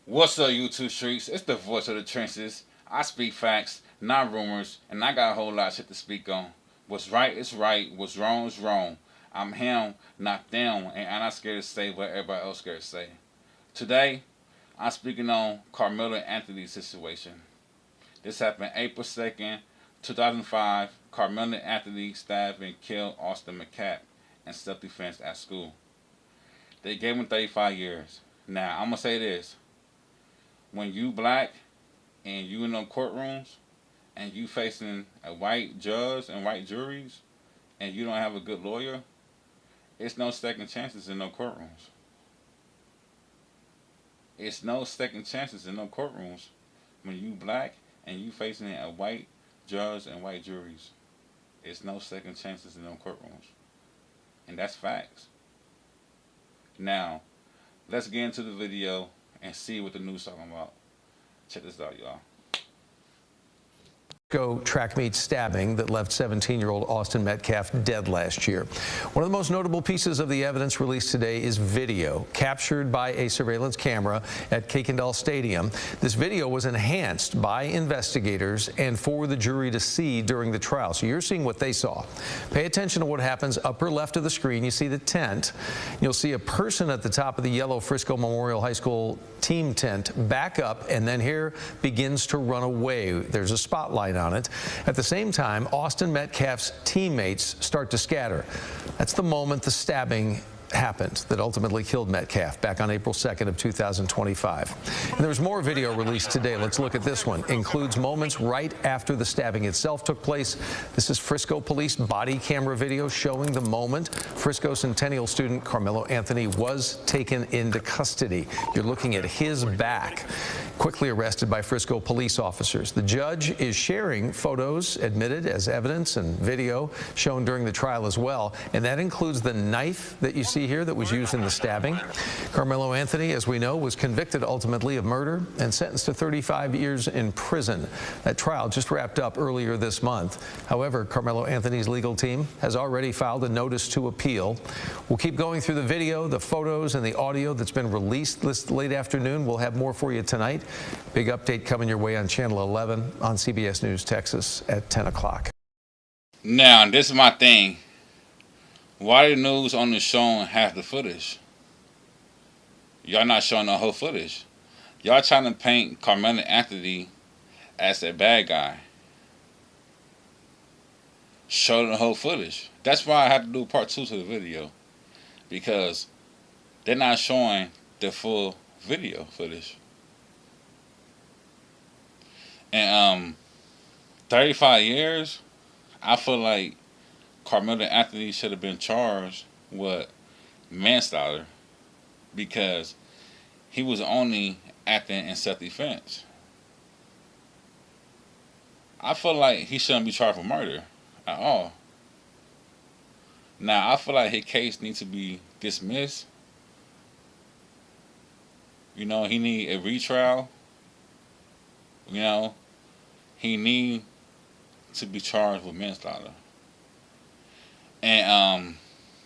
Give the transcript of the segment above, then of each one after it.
What's up, YouTube streets? It's the voice of the trenches. I speak facts, not rumors, and I got a whole lot of shit to speak on. What's right is right, what's wrong is wrong. I'm him, not them, and I'm not scared to say what everybody else scared to say. Today, I'm speaking on Karmelo Anthony's situation. This happened April 2nd, 2005. Karmelo Anthony stabbed and killed Austin McCapp in self-defense at school. They gave him 35 years. Now, I'm going to say this. When you black and you in them courtrooms and you facing a white judge and white juries and you don't have a good lawyer, it's no second chances in no courtrooms. It's no second chances in no courtrooms when you black and you facing a white judge and white juries. It's no second chances in no courtrooms. And that's facts. Now, let's get into the video and see what the news talking about. Check this out, y'all. Track meet stabbing that left 17-year-old Austin Metcalf dead last year. One of the most notable pieces of the evidence released today is video captured by a surveillance camera at Kuykendall Stadium. This video was enhanced by investigators and for the jury to see during the trial. So you're seeing what they saw. Pay attention to what happens upper left of the screen. You see the tent. You'll see a person at the top of the yellow Frisco Memorial High School team tent back up, and then here begins to run away. There's a spotlight on it. At the same time, Austin Metcalf's teammates start to scatter. That's the moment the stabbing happened that ultimately killed Metcalf back on April 2nd of 2025. And there's more video released today. Let's look at this one. Includes moments right after the stabbing itself took place. This is Frisco police body camera video showing the moment Frisco Centennial student Karmelo Anthony was taken into custody. You're looking at his back. Quickly arrested by Frisco police officers. The judge is sharing photos admitted as evidence and video shown during the trial as well. And that includes the knife that you see here that was used in the stabbing. Karmelo Anthony, as we know, was convicted ultimately of murder and sentenced to 35 years in prison. That trial just wrapped up earlier this month. However, Karmelo Anthony's legal team has already filed a notice to appeal. We'll keep going through the video, the photos, and the audio that's been released this late afternoon. We'll have more for you tonight. Big update coming your way on Channel 11 on CBS News Texas at 10 o'clock. Now, this is my thing. Why the news only showing half the footage? Y'all not showing the whole footage. Y'all trying to paint Karmelo Anthony as a bad guy. Show the whole footage. That's why I had to do part 2 to the video. Because they're not showing the full video footage. And 35 years, I feel like Karmelo Anthony should have been charged with manslaughter because he was only acting in self-defense. I feel like he shouldn't be charged for murder at all. Now, I feel like his case needs to be dismissed. You know, he need a retrial. You know, he need to be charged with manslaughter. And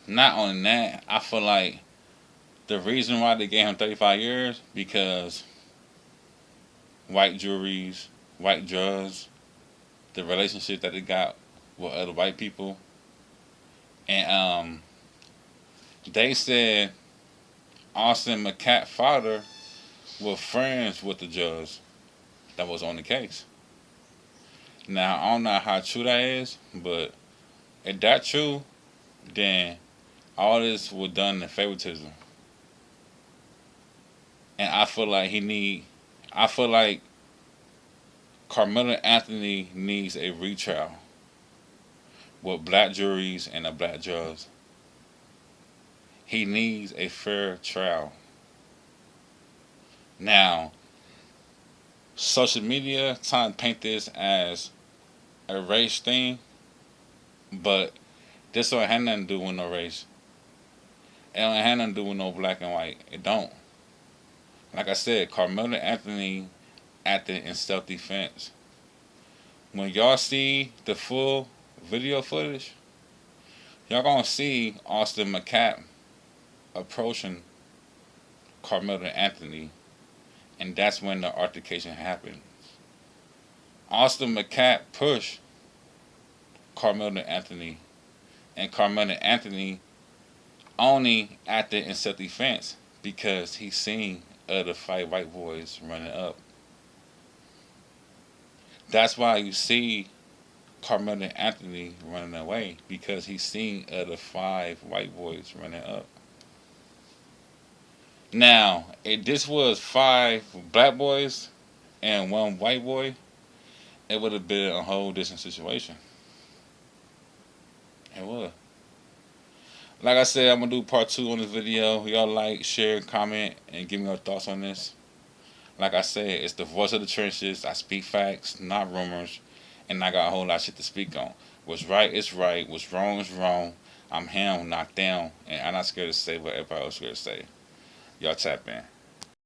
not only that, I feel like the reason why they gave him 35 years because white juries, white judges, the relationship that they got with other white people, and they said Austin McCapp's father was friends with the judge that was on the case. Now, I don't know how true that is, but if that's true, then all this was done in favoritism. And I feel like Karmelo Anthony needs a retrial with black juries and a black judge. He needs a fair trial. Now, social media trying to paint this as a race thing, but this don't have nothing to do with no race. It don't have nothing to do with no black and white. It don't. Like I said, Karmelo Anthony acted in self-defense. When y'all see the full video footage, y'all gonna see Austin McCapp approaching Karmelo Anthony And that's when the altercation happened. Austin McCap pushed Karmelo Anthony, and Karmelo Anthony only acted in self-defense because he seen other 5 white boys running up. That's why you see Karmelo Anthony running away, because he seen other 5 white boys running up. Now, if this was 5 black boys and 1 white boy, it would have been a whole different situation. It would. Like I said, I'm going to do part 2 on this video. Y'all like, share, comment, and give me your thoughts on this. Like I said, it's the voice of the trenches. I speak facts, not rumors. And I got a whole lot of shit to speak on. What's right is right. What's wrong is wrong. I'm him, not them. And I'm not scared to say what everybody else is scared to say. Y'all tap in.